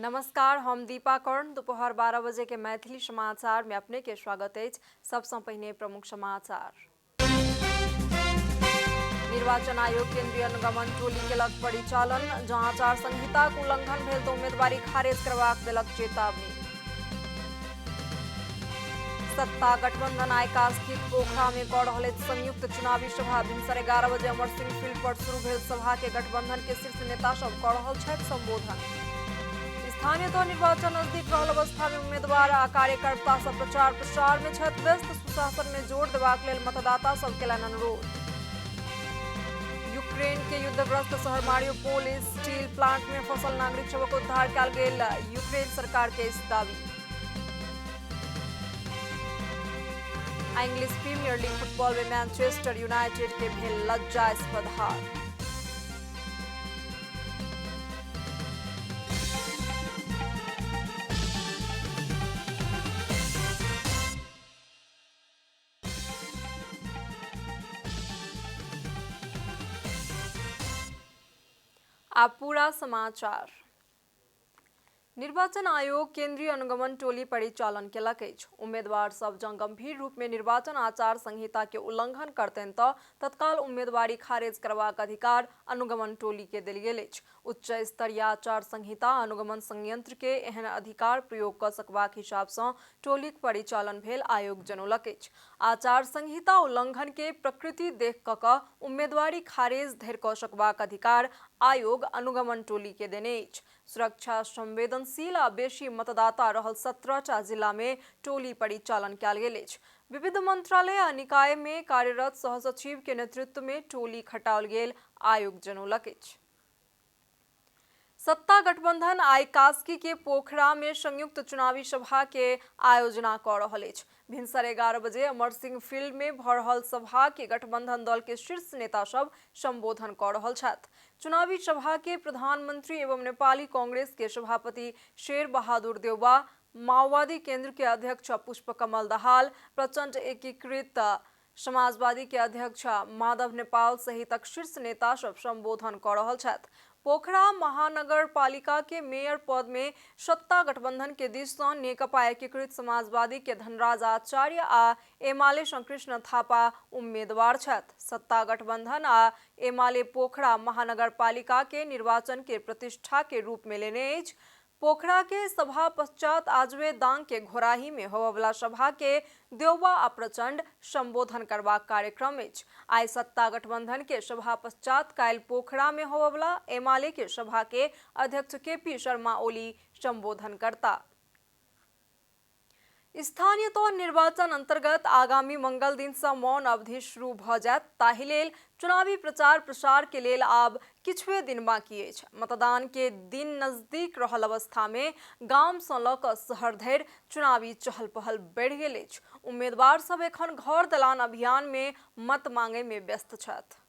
नमस्कार, हम दीपा कर्ण। दोपहर 12 बजे के मैथिली समाचार में अपने के स्वागत है। सबसे पहिने प्रमुख समाचार। निर्वाचन आयोग केंद्रीय अनुगमन टोली केलक परिचालन। जँ आचार संहिताक उल्लंघन भेल तऽ उम्मीदवारी खारिज करबाक देलक चेतावनी। सत्ता गठबंधन आइका स्थित पोखरा में कऽ रहल संयुक्त चुनावी सभा। भिनसर 11 बजे अमर सिंह फील्ड पर शुरू भेल सभा के गठबंधन के शीर्ष नेता सब कऽ रहल छथि संबोधन। स्थानीय तह निर्वाचन नजदीक रहल अवस्था में उम्मीदवार आ कार्यकर्ता सब प्रचार प्रसार में छथि व्यस्त। सुशासन में जोर देबाक लेल मतदाता सब केलनि अनुरोध। यूक्रेन के युद्धग्रस्त शहर मारियोपोल स्टील प्लांट में फंसल नागरिक सबक उद्धार कयल गेल। यूक्रेन सरकार के इस दावी। इंग्लिश प्रीमियर लीग फुटबॉल में मैनचेस्टर यूनाइटेड के भेल लज्जास्पद हार। अब पूरा समाचार। निर्वाचन आयोग केंद्रीय अनुगमन टोली परिचालन केलक अछि। उम्मीदवार सब जँ गंभीर रूप में निर्वाचन आचार संहिता के उल्लंघन करतनि तऽ तत्काल उम्मीदवारी खारिज करबाक अधिकार अनुगमन टोली के देल गेल अछि। उच्च स्तरीय आचार संहिता अनुगमन संयंत्र के एहन अधिकार प्रयोग कऽ सकबाक हिसाब सँ टोलीक परिचालन भेल आयोग जनौलक अछि। आचार संहिता उल्लंघन के प्रकृति देख कऽ उम्मीदवारी खारिज धरि कऽ सकबाक अधिकार आयोग अनुगमन टोली के देने अछि। सुरक्षा संवेदनशील आ बेसी मतदाता रहल 17टा जिला में टोली परिचालन कयल गेल अछि। विविध मंत्रालय आ निकाय में कार्यरत सहसचिव के नेतृत्व में टोली खटाओल गेल आयोग जनौलक अछि। सत्ता गठबंधन आइ कास्की के पोखरा में संयुक्त चुनावी सभा के आयोजना कऽ रहल अछि। भिनसर 11 बजे अमर सिंह फील्ड में भऽ रहल सभा के गठबंधन दल के शीर्ष नेता सब संबोधन कऽ रहल छथि। चुनावी सभा के प्रधानमंत्री एवं नेपाली कांग्रेस के सभापति शेर बहादुर देउबा, माओवादी केंद्र के अध्यक्ष पुष्पकमल दाहाल, प्रचंड एकीकृत समाजवादी के अध्यक्ष माधव नेपाल सहितक शीर्ष नेता सब संबोधन कऽ रहल छथि। पोखरा महानगर पालिका के मेयर पद में सत्ता गठबंधन के दिस सँ नेकपा एकीकृत समाजवादी के धनराज आचार्य आ एमाले सँ कृष्ण थापा उम्मीदवार छथि। सत्ता गठबंधन आ एमाले पोखरा महानगर पालिका के निर्वाचन के प्रतिष्ठा के रूप में लेने अछि। पोखरा के सभा पश्चात आजवे दांग के घोराही में होबयवला सभा के देउबा आ प्रचंड संबोधन करबाक कार्यक्रम अछि। आइ सत्ता गठबंधन के सभा पश्चात काल्हि पोखरा में होबयवला एमाले के सभा के अध्यक्ष केपी शर्मा ओली संबोधन करता। स्थानीय तह निर्वाचन अंतर्गत आगामी मंगल दिन सँ मौन अवधि शुरू भऽ जायत। ताहि लेल चुनावी प्रचार प्रसार के लेल आब किछुए दिन बाकी अछि। मतदान के दिन नजदीक रहल अवस्था में गाम सँ लऽ कऽ शहर धरि चुनावी चहल पहल बढ़ि गेल अछि। उम्मीदवार सब एखन घर दलान अभियान में मत मांगे में व्यस्त छथि।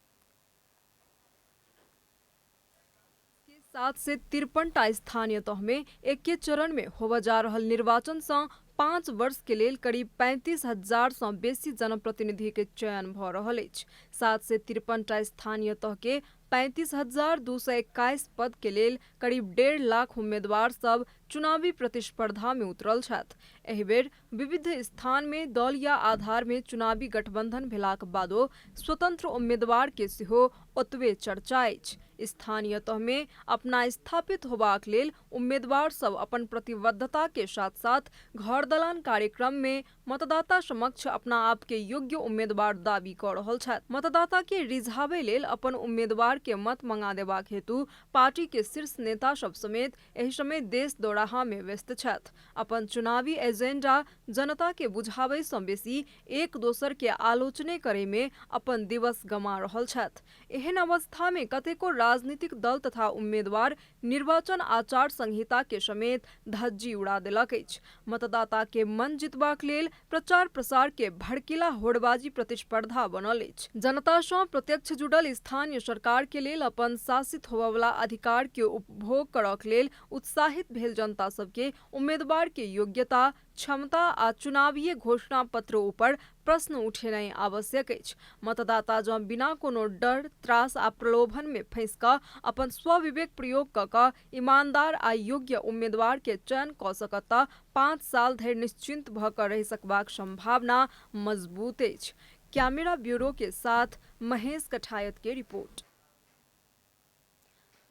7 से 53टा स्थानीय तह में एके चरण में होबय जा रहल निर्वाचन सँ 5 वर्ष के लेल करीब 35,000 सँ बेसी जनप्रतिनिधि के चयन भऽ रहल अछि। 7 से 53टा स्थानीय तह के 35,221 पद के लेल करीब 1.5 लाख उम्मीदवार सब चुनावी प्रतिस्पर्धा में उतरल छथि। एहि बेर विविध स्थान में दल या आधार में चुनावी गठबंधन भेलाक बादो स्वतंत्र उम्मीदवार के सेहो ओतबे चर्चा अछि। स्थानीय तह में अपना स्थापित होबाक लेल उम्मीदवार सब अपन प्रतिबद्धता के साथ साथ घर दलान कार्यक्रम में मतदाता समक्ष अपना आप के योग्य उम्मीदवार दावी कऽ रहल छथि। मतदाता के रिझाबै लेल अपन उम्मीदवार के मत मंगा देबाक हेतु पार्टी के शीर्ष नेता सब समेत एहि समय देश दौराहा में व्यस्त छथि। अपन चुनावी एजेंडा जनता के बुझाबै सँ बेसी एक दोसर के आलोचने करे में अपन दिवस गमा रहल छथि। एहन अवस्था में कतेको राजनीतिक दल तथा उम्मीदवार निर्वाचन आचार संहिता के समेत धज्जी उड़ा देलक अछि। मतदाता के मन जितबाक लेल प्रचार प्रसार के भड़कीला होड़बाजी प्रतिस्पर्धा बनल अछि। जनता सँ प्रत्यक्ष जुड़ल स्थानीय सरकार के लेल अपन शासित होबयवला अधिकार के उपभोग करक लेल उत्साहित भेल जनता सबके उम्मीदवार के योग्यता, क्षमता आ चुनावीय घोषणा पत्र ऊपर प्रश्न उठेनाइ आवश्यक अछि। मतदाता जँ बिना कोनो डर, त्रास आ प्रलोभन में फंसि कऽ अपन स्वविवेक प्रयोग कऽ कऽ ईमानदार आ योग्य उम्मीदवार के चयन कऽ सकत तऽ 5 साल धरि निश्चिंत भऽ कऽ रहि सकबाक संभावना मजबूत अछि। कैमरा ब्यूरो के साथ महेश कठायत की रिपोर्ट।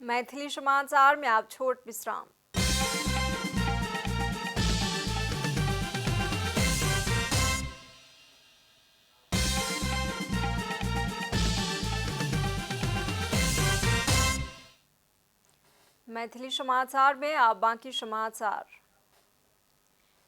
मैथिली समाचार में आप छोट विश्राम। मैथिली समाचार में आप बाकी समाचार।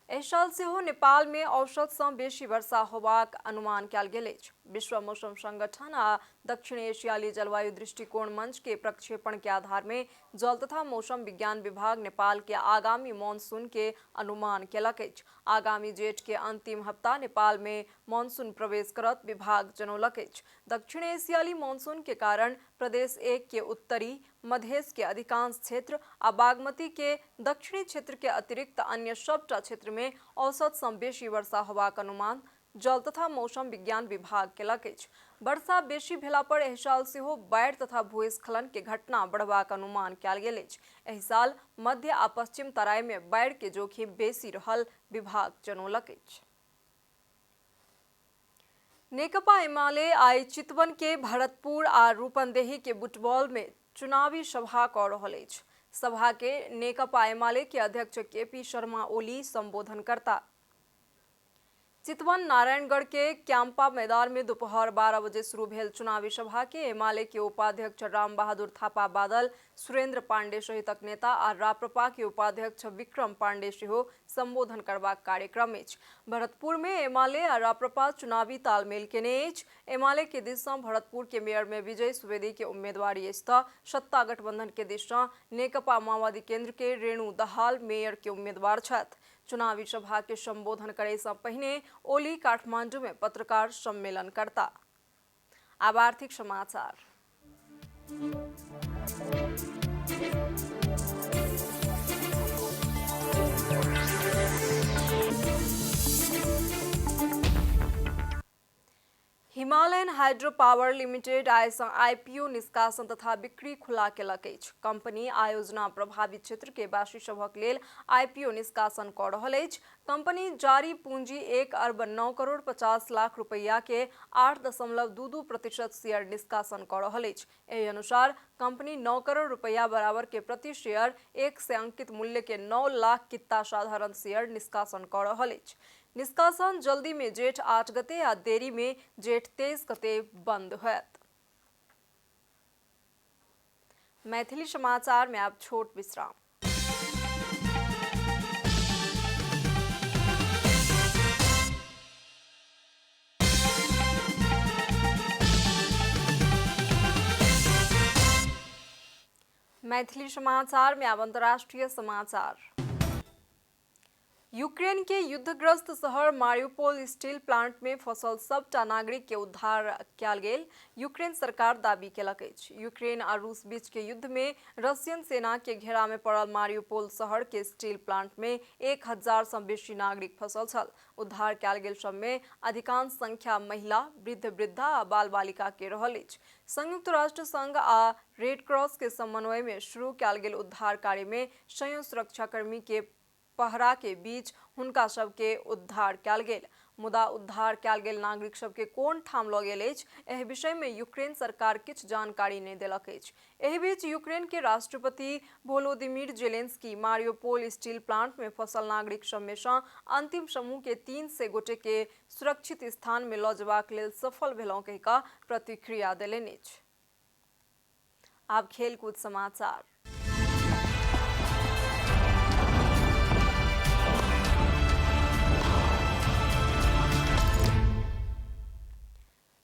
एहि साल सेहो नेपाल में औसत सँ बेसी वर्षा होबाक अनुमान कयल गेल अछि। विश्व मौसम संगठन आ दक्षिण एशियाली जलवायु दृष्टिकोण मंच के प्रक्षेपण के आधार में जल तथा मौसम विज्ञान विभाग नेपाल के आगामी मानसून के अनुमान केलक अछि। आगामी जेठ के अंतिम हफ्ता नेपाल में मानसून प्रवेश करत विभाग जनौलक अछि। दक्षिण एशियाली मानसून के कारण प्रदेश 1 के उत्तरी, मधेश के अधिकांश क्षेत्र आ बागमती के दक्षिणी क्षेत्र के अतिरिक्त अन्य सबटा क्षेत्र में औसत सँ बेसी वर्षा होबाक अनुमान जल तथा मौसम विज्ञान विभाग केलक अछि। वर्षा बेसी भेला पर एहि साल सेहो बाढ़ि तथा भूस्खलन के घटना बढ़बाक अनुमान कयल गेल अछि। एहि साल मध्य आ पश्चिम तराई में बाढ़ि के जोखिम बेसी रहल विभाग जनौलक अछि। नेकपा एमाले आइ चितवन के भरतपुर आ रूपन्देही के बुटवल में चुनावी सभा कऽ रहल अछि। सभा के नेकपा एमाले के अध्यक्ष केपी शर्मा ओली संबोधन करता। चितवन नारायणगढ़ के क्यांपा मैदान में दोपहर 12 बजे शुरू भेल चुनावी सभा के एमाले के उपाध्यक्ष राम बहादुर थापा बादल, सुरेंद्र पांडे सहितक नेता आ राप्रपा के उपाध्यक्ष विक्रम पांडे सेहो संबोधन करबाक कार्यक्रम अछि। भरतपुर में एमाले आ राप्रपा चुनावी तालमेल केने अछि। एमाले के दिस सँ भरतपुर के मेयर में विजय सुवेदी के उम्मीदवारी अछि तऽ सत्ता गठबंधन के दिस सँ नेकपा माओवादी केंद्र के रेणु दहाल मेयर के उम्मीदवार छथि। चुनावी सभा के संबोधन करे सँ पहिने ओली काठमांडू में पत्रकार सम्मेलन करता। अब आर्थिक समाचार। हिमालयन हाइड्रो पावर लिमिटेड आइ सँ आईपीओ निष्कासन तथा बिक्री खुला केलक अछि। कंपनी आयोजना प्रभावित क्षेत्र के वासी सभक लेल आईपीओ निष्कासन कऽ रहल अछि। कंपनी जारी पूंजी 1 अरब 9 करोड़ 50 लाख रुपया के 8.22% शेयर निष्कासन कऽ रहल अछि। एहि अनुसार कंपनी 9 करोड़ रुपया बराबर के प्रति शेयर 1 से अंकित मूल्य के 9 लाख किता साधारण शेयर निष्कासन कऽ रहल अछि। निष्कासन जल्दी में जेठ 8 गते आ देरी में जेठ 23 गते बंद होयत। मैथिली समाचार में आप छोट विश्राम। मैथिली समाचार में अब अंतर्राष्ट्रीय समाचार। यूक्रेन के युद्धग्रस्त शहर मारिउपोल स्टील प्लांट में फंसल सबटा नागरिक के उद्धार कयल गेल यूक्रेन सरकार दाबी केलक अछि। यूक्रेन आ रूस बीच के युद्ध में रशियन सेना के घेरा में पड़ल मारिउपोल शहर के स्टील प्लांट में 1000 सँ बेसी नागरिक फंसल छल। उद्धार कयल गेल सब में अधिकांश संख्या महिला, वृद्धा आ बाल बालिका के रहल अछि। संयुक्त राष्ट्र संघ आ रेड क्रॉस के समन्वय में शुरू कयल गेल उद्धार कार्य में संयुक्त सुरक्षाकर्मी के पहरा के बीच हुनका सब के उद्धार कयल गेल। मुदा उद्धार कयल गेल नागरिक सब के कोन ठाम लऽ गेल अछि, एहि विषय में यूक्रेन सरकार किछु जानकारी नहि देलक अछि। एहि बीच यूक्रेन के राष्ट्रपति वोलोदिमीर जेलेंस्की मारिउपोल स्टील प्लांट में फंसल नागरिक सब में सँ अंतिम समूह के 300 गोटे के सुरक्षित स्थान में लऽ जेबाक लेल सफल भेलहुँ कहि कऽ प्रतिक्रिया देलनि अछि। आब खेलकूद समाचार।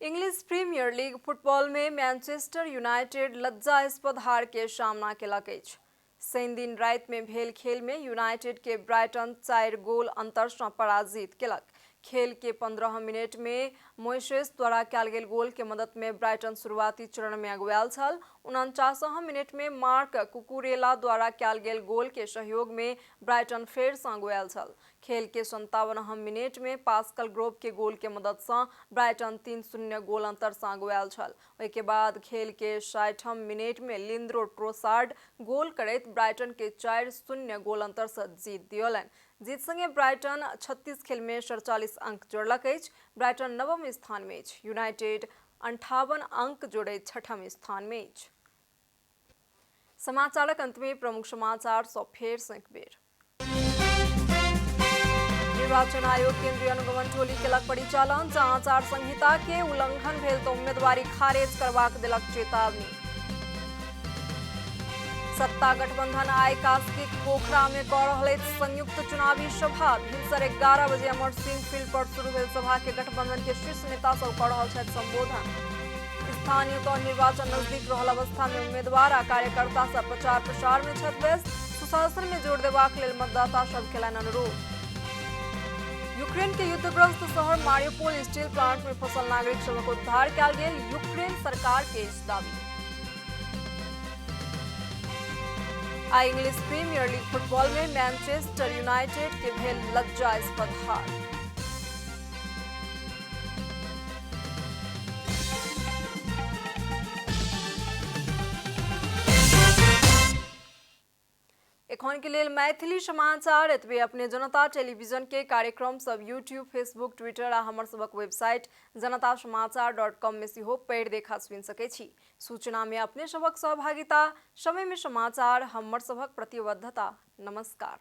इंग्लिश प्रीमियर लीग फुटबॉल में मैनचेस्टर यूनाइटेड लज्जास्पद हार के सामना केलक अछि। शनि दिन राति में भेल खेल में यूनाइटेड के ब्राइटन 4 गोल अंतर सँ पराजित केलक। खेल के 15 मिनट में मोइसेस द्वारा कयल गेल गोल के मदद में ब्राइटन शुरुआती चरण में अगुआयल छल। 49 मिनट में मार्क कुकुरेला द्वारा कयल गेल गोल के सहयोग में ब्राइटन फेर से अगुआयल छल। खेल के 57 मिनट में पास्कल ग्रोव के गोल के मदद से ब्राइटन 3-0 गोल अंतर से अगुआयल छल। ओहि के बाद खेल के 60 मिनट में लिंद्रो ट्रोसार्ड गोल करैत ब्राइटन के 4-0 गोल अंतर से जीत दियौलनि। जीत संगे ब्राइटन 36 खेल में 47 अंक जोड़लक अछि। ब्राइटन 9वें स्थान में अछि। यूनाइटेड 58 अंक जोड़े 6ठम स्थान में अछि। समाचारक अंत में प्रमुख समाचार सब फेर से एक बेर। निर्वाचन आयोग केंद्रीय अनुगमन टोली केलक परिचालन। जहां आचार संहिता के उल्लंघन भेल तो उम्मीदवारी खारिज करबाक देलक चेतावनी। सत्ता गठबंधन आइ कास्कीक पोखरा में कऽ रहल अछि संयुक्त चुनावी सभा। भिनसर 11 बजे अमर सिंह फील्ड पर शुरू भेल सभा के गठबंधन के शीर्ष नेता सब कऽ रहल छथि संबोधन। स्थानीय तौर निर्वाचन नजदीक रहल अवस्था में उम्मीदवार आ कार्यकर्ता सब प्रचार प्रसार में छथि व्यस्त। सुशासन में जोर देबाक लेल मतदाता सब केलनि अनुरोध। यूक्रेन के युद्धग्रस्त शहर मारियोपोल स्टील प्लांट में फंसल नागरिक सबक उद्धार कयल गेल। यूक्रेन सरकार के दावी। आई इंग्लिश प्रीमियर लीग फुटबॉल में मैनचेस्टर यूनाइटेड के भेल लज्जास्पद हार। एखन के लेल मैथिली समाचार एतबे। अपने जनता टेलीविजन के कार्यक्रम सब यूट्यूब, फेसबुक, ट्विटर आ हमर सबक वेबसाइट janatasamaachar.com में सेहो पढ़ि देखा सुनि सकै छी। सूचना में अपने सबक सहभागिता, समय में समाचार हमर सबक प्रतिबद्धता। नमस्कार।